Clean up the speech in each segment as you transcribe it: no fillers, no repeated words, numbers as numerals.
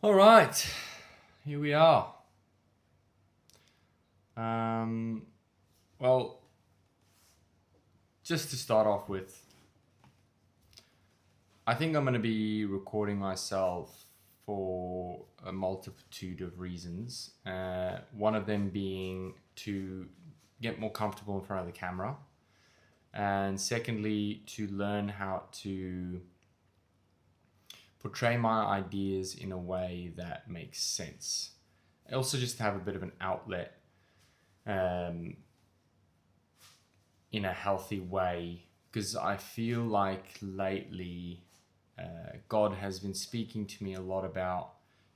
All right, here we are. Um, well, just to start off with, I think I'm going to be recording myself for a multitude of reasons. One of them being to get more comfortable in front of the camera, and secondly, to learn how to portray my ideas in a way that makes sense. Also, just to have a bit of an outlet um, in a healthy way, because I feel like lately God has been speaking to me a lot about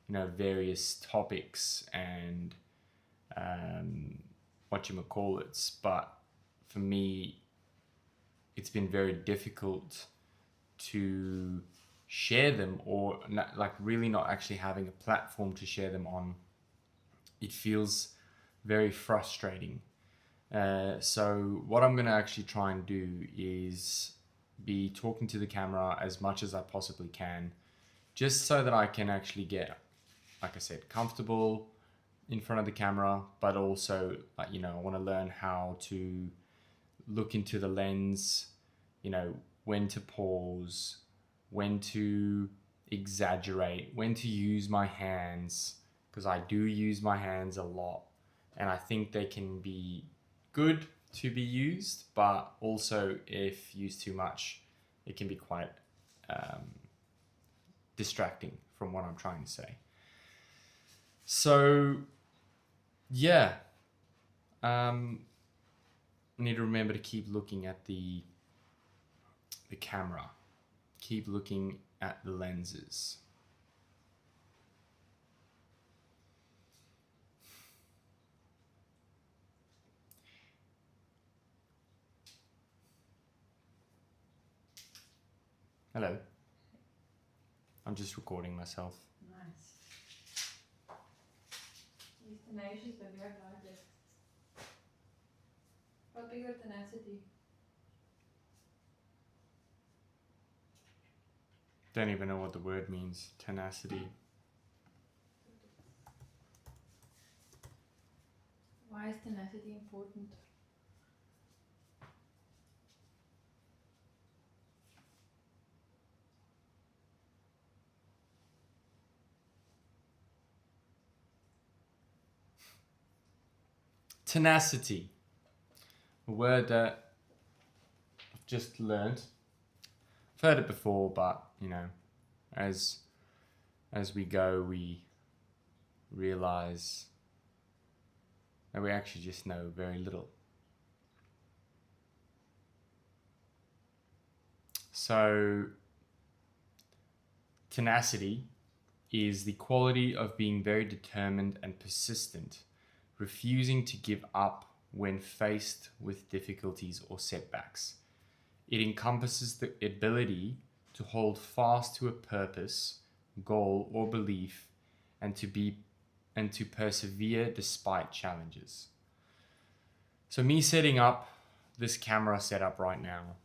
various topics and what you might call it, but for me it's been very difficult to share them, or not, like really not actually having a platform to share them on. It feels very frustrating. So what I'm going to actually try and do is be talking to the camera as much as I possibly can, just so that I can actually get, like I said, comfortable in front of the camera, but also, I want to learn how to look into the lens, when to pause, when to exaggerate, when to use my hands, because I do use my hands a lot, and I think they can be good to be used, but also if used too much, it can be quite um, distracting from what I'm trying to say. So, yeah, I need to remember to keep looking at the camera, keep looking at the lenses. Hello, I'm just recording myself. Nice. He's tenacious, but very lightly. Wat bigger tenacity? Don't even know what the word means. Tenacity. Why is tenacity important? Tenacity. A word that I've just learned. I've heard it before, but as as we go, we realize that we actually just know very little. So, tenacity is the quality of being very determined and persistent, refusing to give up when faced with difficulties or setbacks. It encompasses the ability to hold fast to a purpose, goal, or belief, and to persevere despite challenges. So me setting up this camera setup right now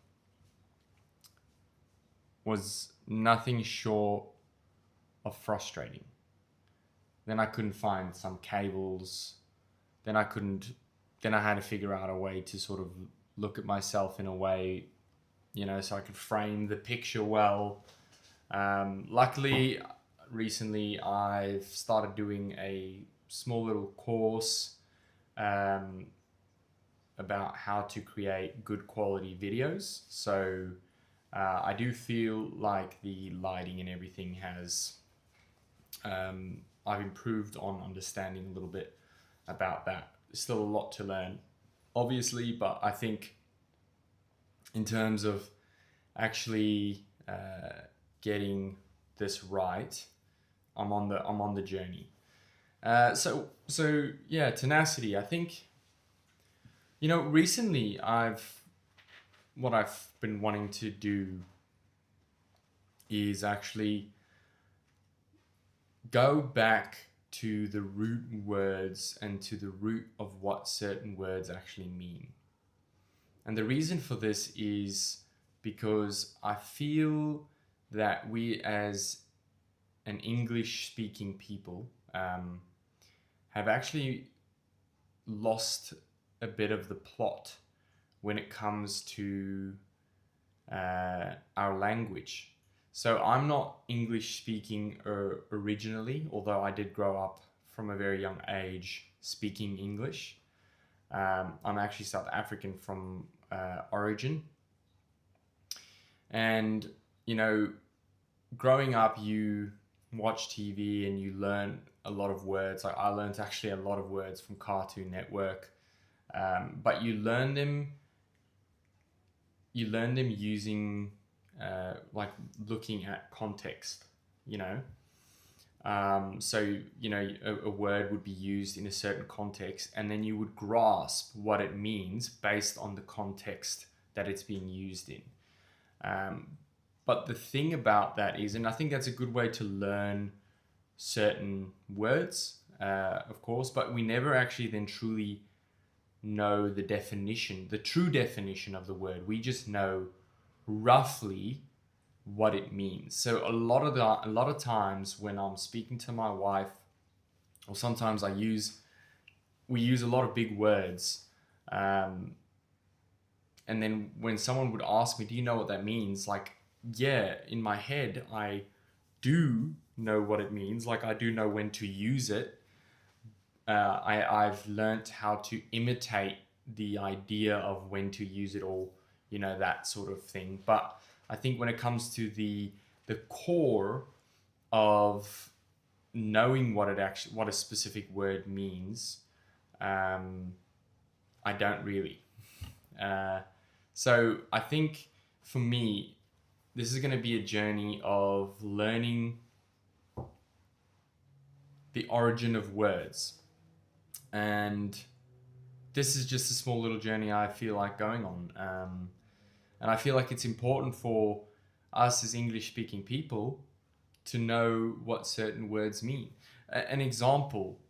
was nothing short of frustrating. Then I couldn't find some cables. Then I couldn't. Then I had to figure out a way to sort of look at myself in a way, so I could frame the picture well. Luckily, recently I've started doing a small little course um, about how to create good quality videos. So I do feel like the lighting and everything has I've improved on understanding a little bit about that. There's still a lot to learn, obviously, but I think in terms of actually getting this right, I'm on the journey. So yeah, tenacity. I think recently what I've been wanting to do is actually go back to the root words and to the root of what certain words actually mean. And the reason for this is because I feel that we as and English speaking people have actually lost a bit of the plot when it comes to our language. So I'm not English speaking originally, although I did grow up from a very young age speaking English. I'm actually South African from origin. And, you know, growing up, you watch TV and you learn a lot of words. Like I learned actually a lot of words from Cartoon Network, but you learn them using like looking at context, you know. So, you know, a word would be used in a certain context, and then you would grasp what it means based on the context that it's being used in. But the thing about that is, and I think that's a good way to learn certain words, of course, but we never actually then truly know the definition, the true definition of the word. We just know roughly what it means. So a lot of times when I'm speaking to my wife, or sometimes we use a lot of big words, and then when someone would ask me, "Do you know what that means?" Like, yeah, in my head, I do know what it means. Like, I do know when to use it. I've learnt how to imitate the idea of when to use it, or, you know, that sort of thing. But I think when it comes to the core of knowing what a specific word means, I don't really. So I think for me, this is going to be a journey of learning the origin of words. And this is just a small little journey I feel like going on. And I feel like it's important for us as English speaking people to know what certain words mean. An example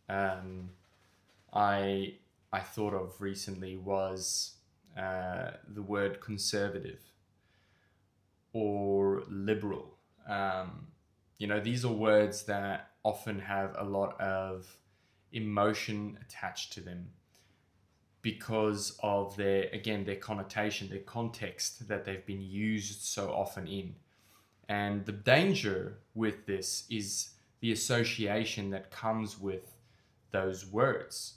I thought of recently was the word conservative or liberal. You know, these are words that often have a lot of emotion attached to them because of their connotation, their context that they've been used so often in. And the danger with this is the association that comes with those words.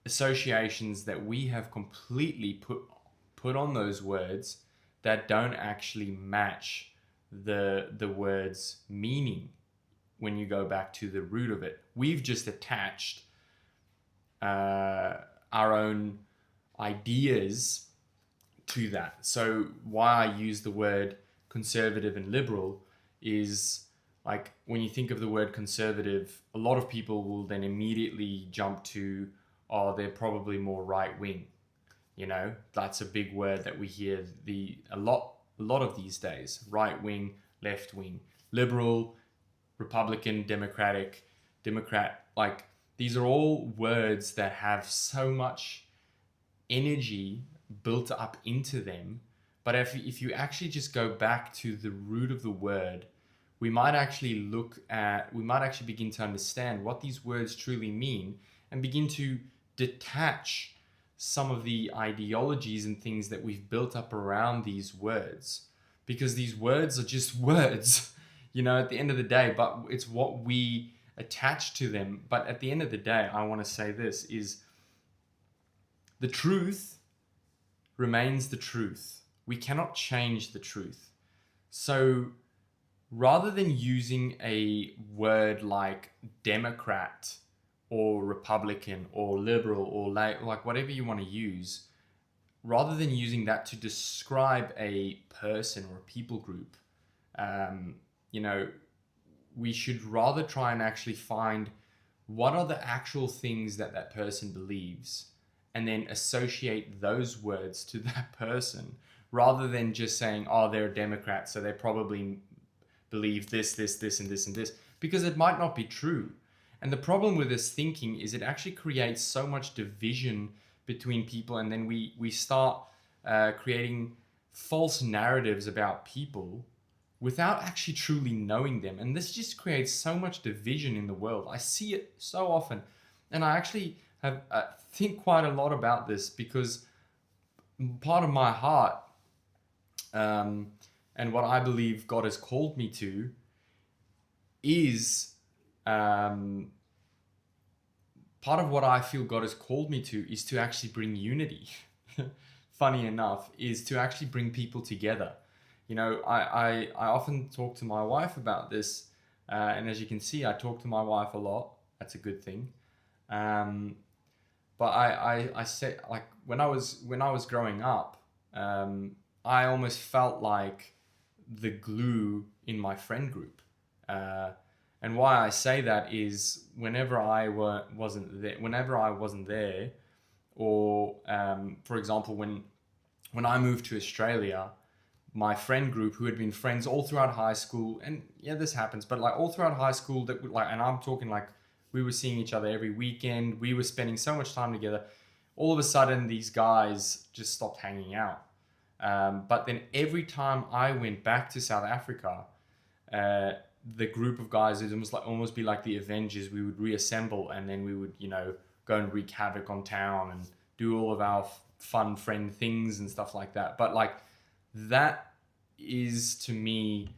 Associations that we have completely put on those words that don't actually match the word's meaning when you go back to the root of it. We've just attached our own ideas to that. So why I use the word conservative and liberal is, like, when you think of the word conservative, a lot of people will then immediately jump to, oh, they're probably more right wing. You know, that's a big word that we hear a lot of these days. Right wing, left wing, liberal, Republican, Democrat. Like, these are all words that have so much energy built up into them. But if you actually just go back to the root of the word, we might actually begin to understand what these words truly mean and begin to detach some of the ideologies and things that we've built up around these words, because these words are just words, you know, at the end of the day, but it's what we attach to them. But at the end of the day, I want to say this is the truth remains the truth. We cannot change the truth. So rather than using a word like Democrat or Republican or liberal or like whatever you want to use, rather than using that to describe a person or a people group, you know, we should rather try and actually find what are the actual things that that person believes, and then associate those words to that person, rather than just saying, oh, they're a Democrat, so they probably believe this, and this, because it might not be true. And the problem with this thinking is it actually creates so much division between people, and then we start creating false narratives about people without actually truly knowing them. And this just creates so much division in the world. I see it so often. And I actually have think quite a lot about this, because part of my heart, and what I believe God has called me to, is part of what I feel God has called me to is to actually bring unity. Funny enough, is to actually bring people together. You know, I often talk to my wife about this, and as you can see, I talk to my wife a lot. That's a good thing. But I say, like, when I was growing up, I almost felt like the glue in my friend group. And why I say that is whenever I wasn't there, or for example, when I moved to Australia, my friend group, who had been friends all throughout high school, and yeah, this happens, but like all throughout high school, that like, and I'm talking like we were seeing each other every weekend, we were spending so much time together. All of a sudden, these guys just stopped hanging out. But then every time I went back to South Africa, uh, the group of guys, it was almost be like the Avengers. We would reassemble, and then we would, go and wreak havoc on town and do all of our fun friend things and stuff like that. But like, that is to me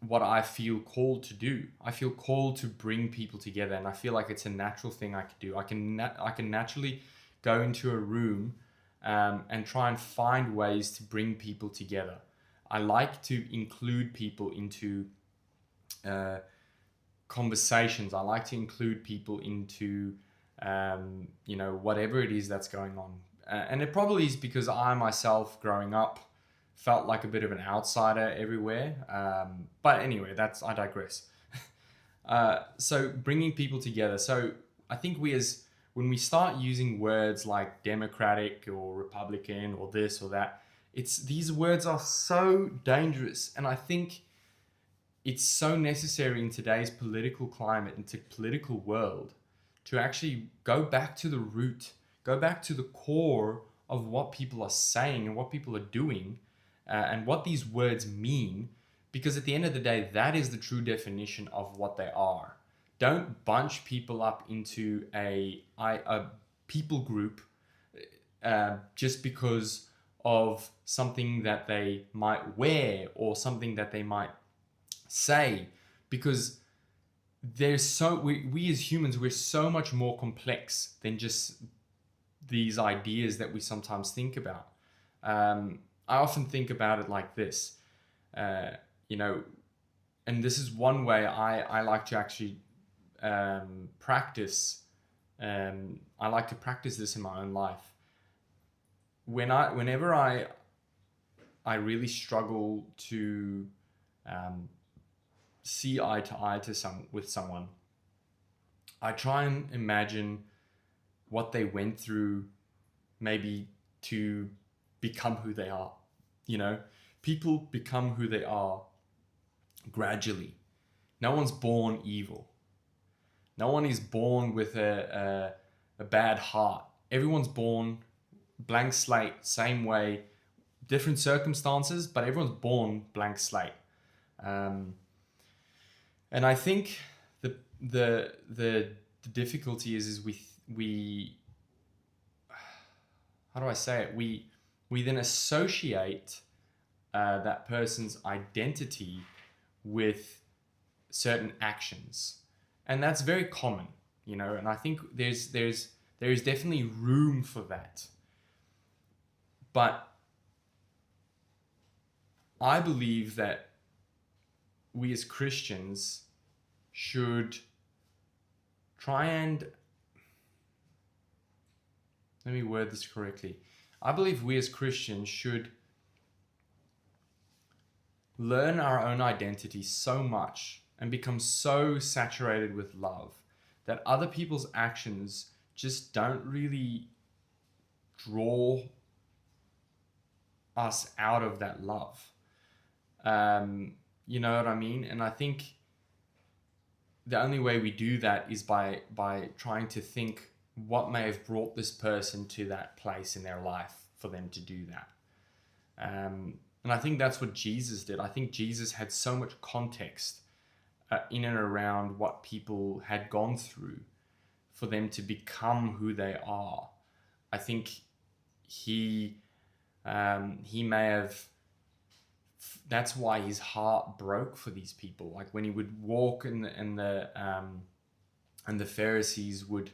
what I feel called to do. I feel called to bring people together, and I feel like it's a natural thing I could do. I can naturally go into a room and try and find ways to bring people together. I like to include people into conversations. I like to include people into whatever it is that's going on. And it probably is because I myself, growing up, felt like a bit of an outsider everywhere. But anyway, I digress. So bringing people together. So I think when we start using words like democratic or Republican or this or that, these words are so dangerous. And I think it's so necessary in today's political climate and political world to actually go back to the root, go back to the core of what people are saying and what people are doing, and what these words mean, because at the end of the day, that is the true definition of what they are. Don't bunch people up into a people group just because of something that they might wear or something that they might say, because we as humans, we're so much more complex than just these ideas that we sometimes think about. I often think about it like this, and this is one way I like to actually practice. I like to practice this in my own life. Whenever I really struggle to see eye to eye with someone, I try and imagine what they went through, maybe to become who they are. People become who they are gradually. No one's born evil. No one is born with a bad heart. Everyone's born blank slate, same way, different circumstances, but everyone's born blank slate. And I think the difficulty is we how do I say it? We then associate that person's identity with certain actions, and that's very common, And I think there is definitely room for that, but I believe that we as Christians should try and, let me word this correctly. I believe we as Christians should learn our own identity so much and become so saturated with love that other people's actions just don't really draw us out of that love. You know what I mean? And I think the only way we do that is by trying to think what may have brought this person to that place in their life for them to do that. And I think that's what Jesus did. I think Jesus had so much context in and around what people had gone through for them to become who they are. I think he may have. That's why his heart broke for these people. Like when he would walk and the Pharisees would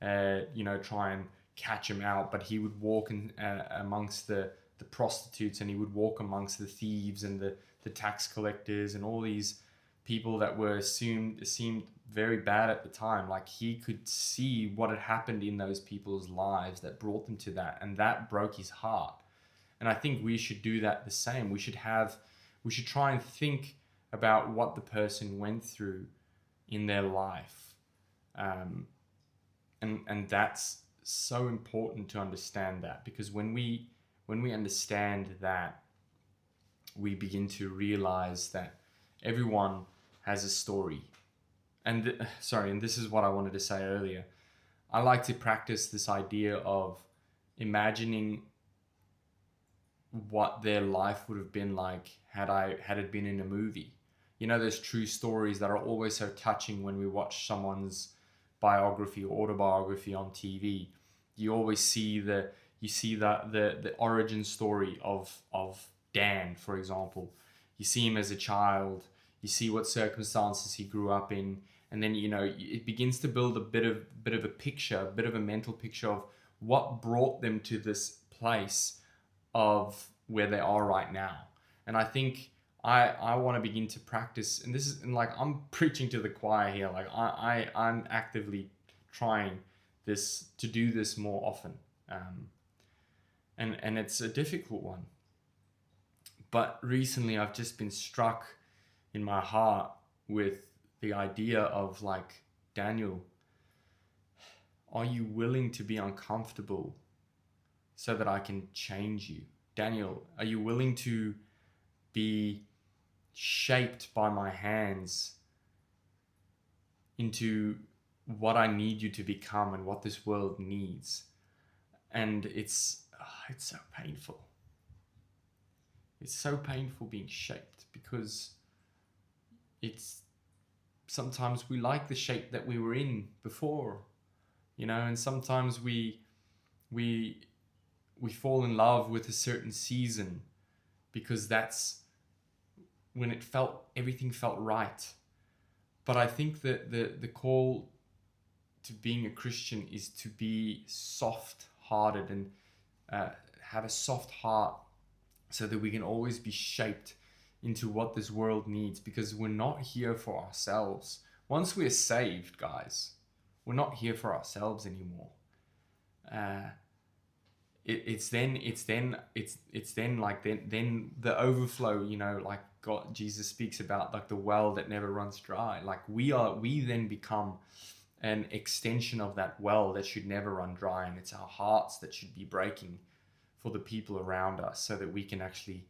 try and catch him out, but he would walk amongst the prostitutes, and he would walk amongst the thieves and the tax collectors and all these people that were seemed very bad at the time. Like he could see what had happened in those people's lives that brought them to that, and that broke his heart. And I think we should do that the same. We should try and think about what the person went through in their life. And that's so important to understand that, because when we understand that, we begin to realize that everyone has a story. And this is what I wanted to say earlier. I like to practice this idea of imagining what their life would have been like had it been in a movie. You know, there's true stories that are always so touching when we watch someone's biography or autobiography on TV. You always see the origin story of Dan, for example. You see him as a child, you see what circumstances he grew up in, and then it begins to build a bit of a picture, a bit of a mental picture of what brought them to this place of where they are right now. And I think I want to begin to practice, and I'm preaching to the choir here. Like I'm actively trying to do this more often, and it's a difficult one. But recently, I've just been struck in my heart with the idea of, like, Daniel, are you willing to be uncomfortable so that I can change you? Daniel, are you willing to be shaped by my hands into what I need you to become and what this world needs? And it's so painful. It's so painful being shaped, because sometimes we like the shape that we were in before, and sometimes we fall in love with a certain season because that's when everything felt right. But I think that the call to being a Christian is to be soft-hearted and have a soft heart, so that we can always be shaped into what this world needs, because we're not here for ourselves. Once we're saved, guys, we're not here for ourselves anymore. It's then the overflow, like Jesus speaks about, like the well that never runs dry. Like we then become an extension of that well that should never run dry, and it's our hearts that should be breaking for the people around us, so that we can actually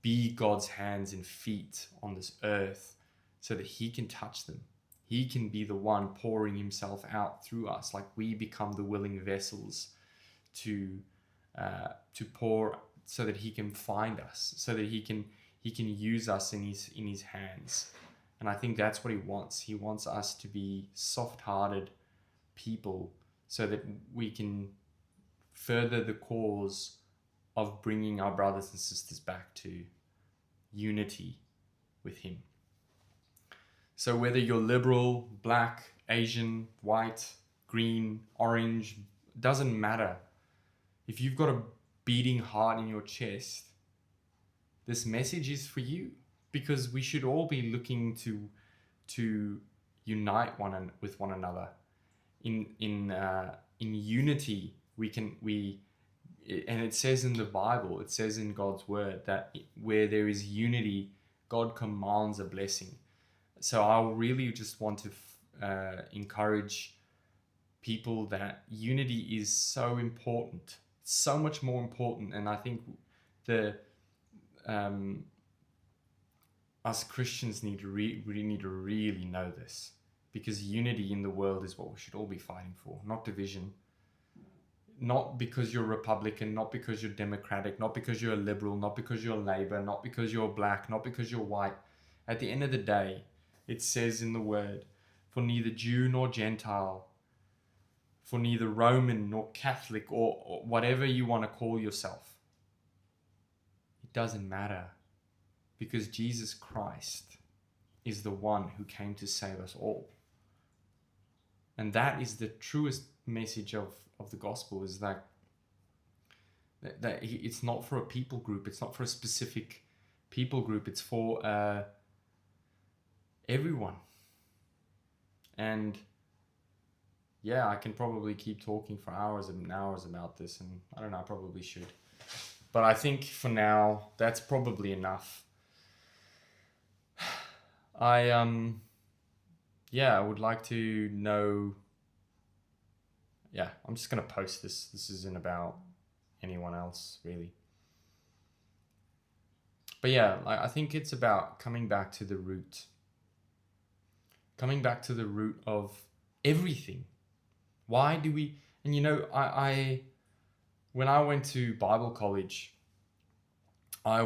be God's hands and feet on this earth, so that he can touch them. He can be the one pouring himself out through us. Like we become the willing vessels to pour, so that he can find us, so that he can use us in his hands. And I think that's what he wants. He wants us to be soft-hearted people, so that we can further the cause of bringing our brothers and sisters back to unity with him. So whether you're liberal, black, Asian, white, green, orange, doesn't matter. If you've got a beating heart in your chest, this message is for you, because we should all be looking to unite with one another. In unity, and it says in the Bible, it says in God's word, that where there is unity, God commands a blessing. So I really just want to encourage people that unity is so important, so much more important. And I think us Christians need to really know this, because unity in the world is what we should all be fighting for, not division. not because you're Republican, not because you're Democratic, not because you're a liberal, not because you're Labour, not because you're black, not because you're white. At the end of the day, it says in the word, for neither Jew nor Gentile, for neither Roman nor Catholic, or whatever you want to call yourself. It doesn't matter, because Jesus Christ is the one who came to save us all. And that is the truest message of the gospel, is that it's not for a people group, it's not for a specific people group, it's for everyone. And yeah, I can probably keep talking for hours and hours about this, and I don't know, I probably should. But I think for now, that's probably enough. I would like to know. Yeah, I'm just gonna post this. This isn't about anyone else, really. But yeah, I think it's about coming back to the root. Coming back to the root of everything. Why do we? And you know, I when I went to Bible college, I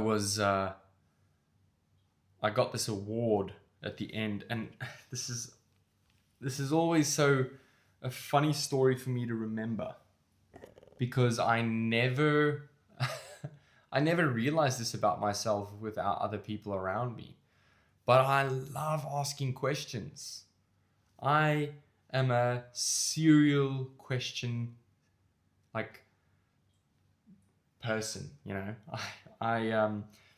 got this award at the end, and this is always so a funny story for me to remember, because I never realized this about myself without other people around me. But I love asking questions. I am a serial question person, you know. I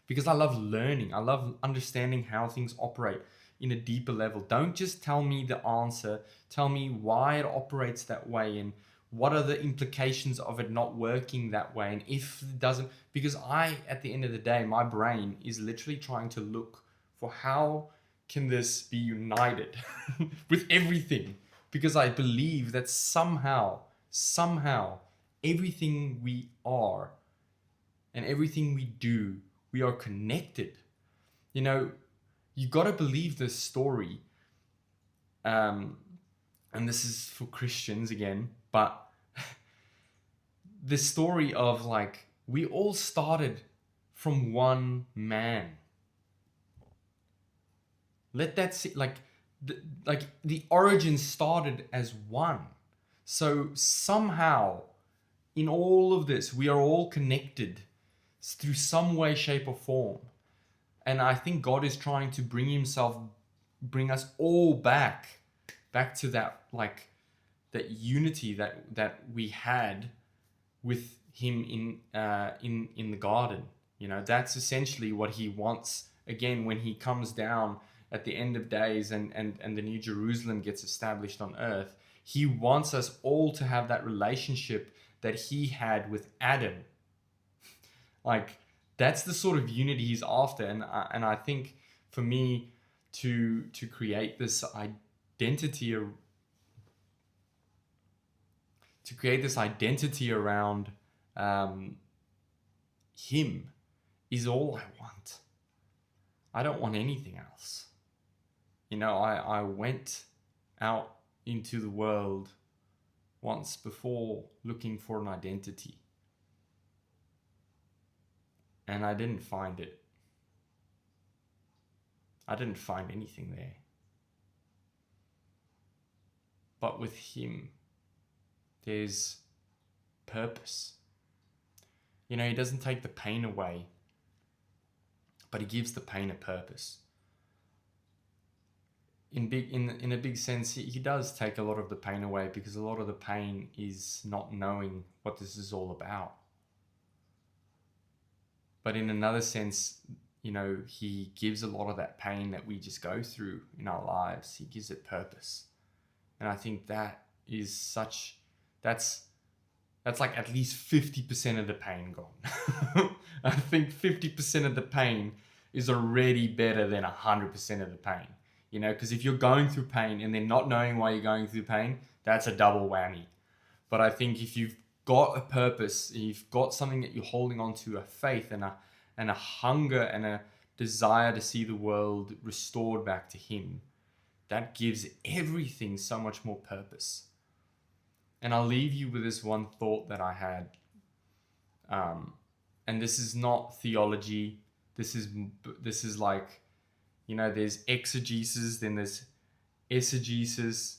because I love learning. I love understanding how things operate in a deeper level. Don't just tell me the answer. Tell me why it operates that way, and what are the implications of it not working that way, and if it doesn't. Because at the end of the day, my brain is literally trying to look for how can this be united with everything. Because I believe that somehow, everything we are and everything we do, we are connected. You know, you got to believe this story. And this is for Christians again, but the story of we all started from one man. Let that see, the origin started as one. So somehow in all of this, we are all connected through some way, shape, or form. And I think God is trying to bring us all back to that, that unity that we had with Him in the garden. You know, that's essentially what He wants again when He comes down at the end of days and the New Jerusalem gets established on earth. He wants us all to have that relationship that He had with Adam. That's the sort of unity He's after. And I think for me to create this identity around Him is all I want. I don't want anything else. You know, I went out into the world once before looking for an identity, and I didn't find it. I didn't find anything there. But with Him, there's purpose. You know, He doesn't take the pain away, but He gives the pain a purpose. In a big sense, he does take a lot of the pain away, because a lot of the pain is not knowing what this is all about. But in another sense, you know, He gives a lot of that pain that we just go through in our lives. He gives it purpose. And I think that is that's like at least 50% of the pain gone. I think 50% of the pain is already better than 100% of the pain. You know, because if you're going through pain and then not knowing why you're going through pain, that's a double whammy. But I think if you've got a purpose, you've got something that you're holding on to, a faith and a hunger and a desire to see the world restored back to Him, that gives everything so much more purpose. And I'll leave you with this one thought that I had. And this is not theology. This is like, there's exegesis, then there's eisegesis.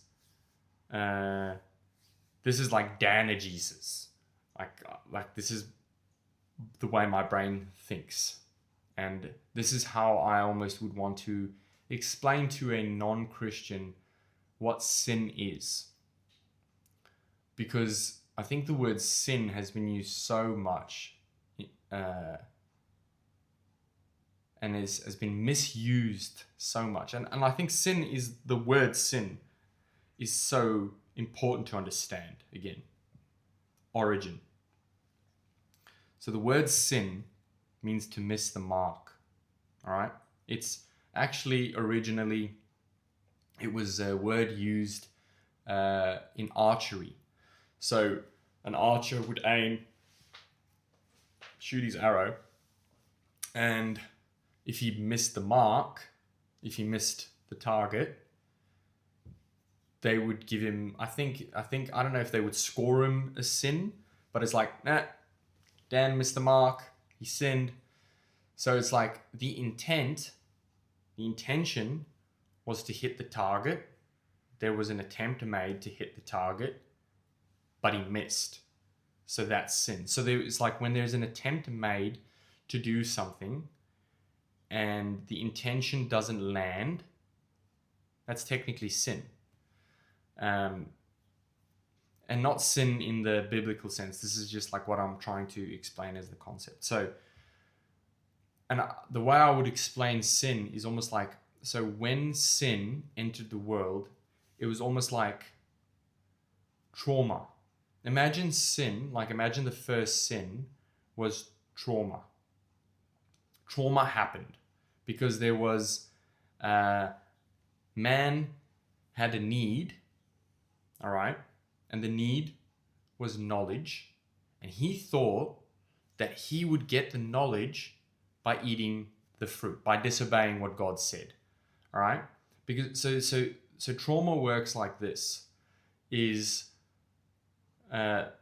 This is like danagesis. Like this is the way my brain thinks. And this is how I almost would want to explain to a non-Christian what sin is. Because I think the word sin has been used so much and has been misused so much. And I think the word sin is so important to understand. Again, origin. So the word sin means to miss the mark. All right? It's actually originally, it was a word used in archery. So an archer would shoot his arrow, and if he missed the mark, if he missed the target, they would give him, I don't know if they would score him a sin, but it's like, nah, Dan missed the mark, he sinned. So it's like the intention was to hit the target. There was an attempt made to hit the target, but he missed. So that's sin. So it's like when there's an attempt made to do something and the intention doesn't land, that's technically sin. And not sin in the biblical sense. This is just like what I'm trying to explain as the concept. So, and the way I would explain sin is almost like, so when sin entered the world, it was almost like trauma. Imagine the first sin was trauma. Trauma happened because there was, man had a need, all right? And the need was knowledge. And he thought that he would get the knowledge by eating the fruit, by disobeying what God said, all right? Because so trauma works like this, is but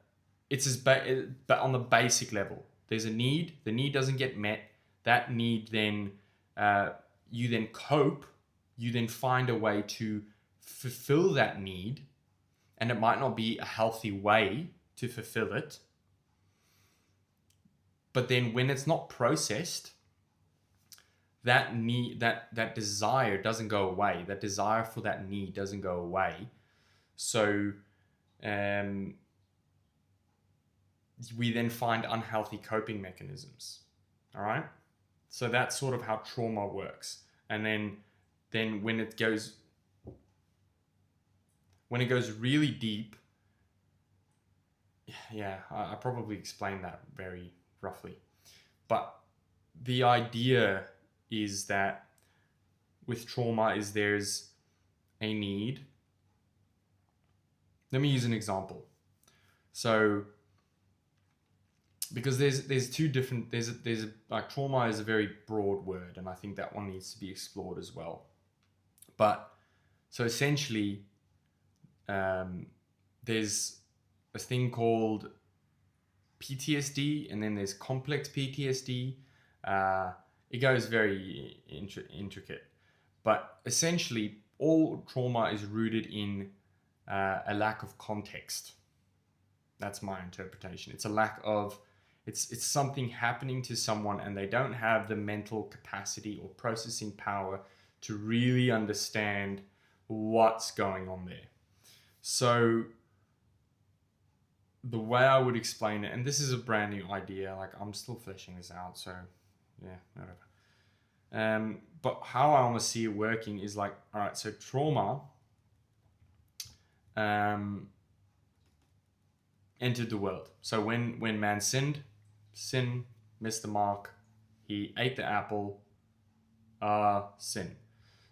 on the basic level. There's a need, the need doesn't get met. That need then, you then cope, you then find a way to fulfill that need, and it might not be a healthy way to fulfill it. But then when it's not processed, that need, that desire doesn't go away. That desire for that need doesn't go away. So we then find unhealthy coping mechanisms. All right? So that's sort of how trauma works. And then when it goes really deep, yeah, I probably explained that very roughly. But the idea is that with trauma is there's a need. Let me use an example. So, because there's two different, like trauma is a very broad word, and I think that one needs to be explored as well. But so essentially, there's a thing called PTSD, and then there's complex PTSD. It goes very intricate, but essentially all trauma is rooted in a lack of context. That's my interpretation. It's a lack of, it's something happening to someone and they don't have the mental capacity or processing power to really understand what's going on there. So the way I would explain it, and this is a brand new idea, like I'm still fleshing this out, so yeah, whatever. But how I almost see it working is like, all right, so trauma entered the world. So when man sin, missed the mark, he ate the apple, sin.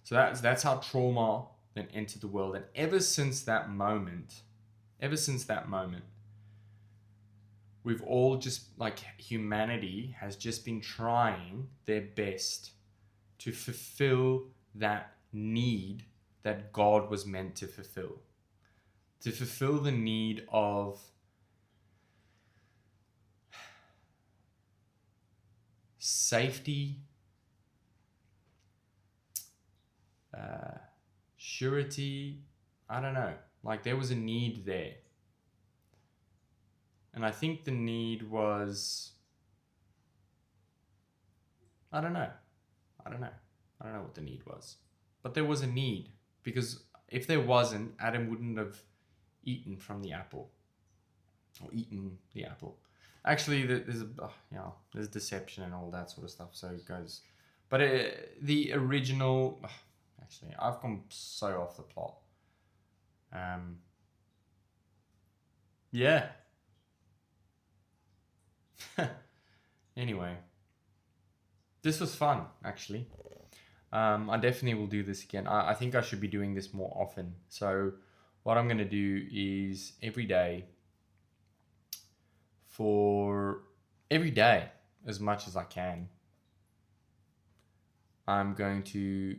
So that's how trauma then entered the world. And ever since that moment, we've all just, like, humanity has just been trying their best to fulfill that need that God was meant to fulfill. to fulfill the need of safety, surety. I don't know. Like there was a need there. And I think the need was, I don't know. I don't know. I don't know what the need was. But there was a need. Because if there wasn't, Adam wouldn't have eaten from the apple. Or eaten the apple. Actually, there's deception and all that sort of stuff. So it goes. But the original... Actually, I've gone so off the plot. Yeah. Anyway. This was fun, actually. I definitely will do this again. I think I should be doing this more often. So what I'm going to do is every day, as much as I can, I'm going to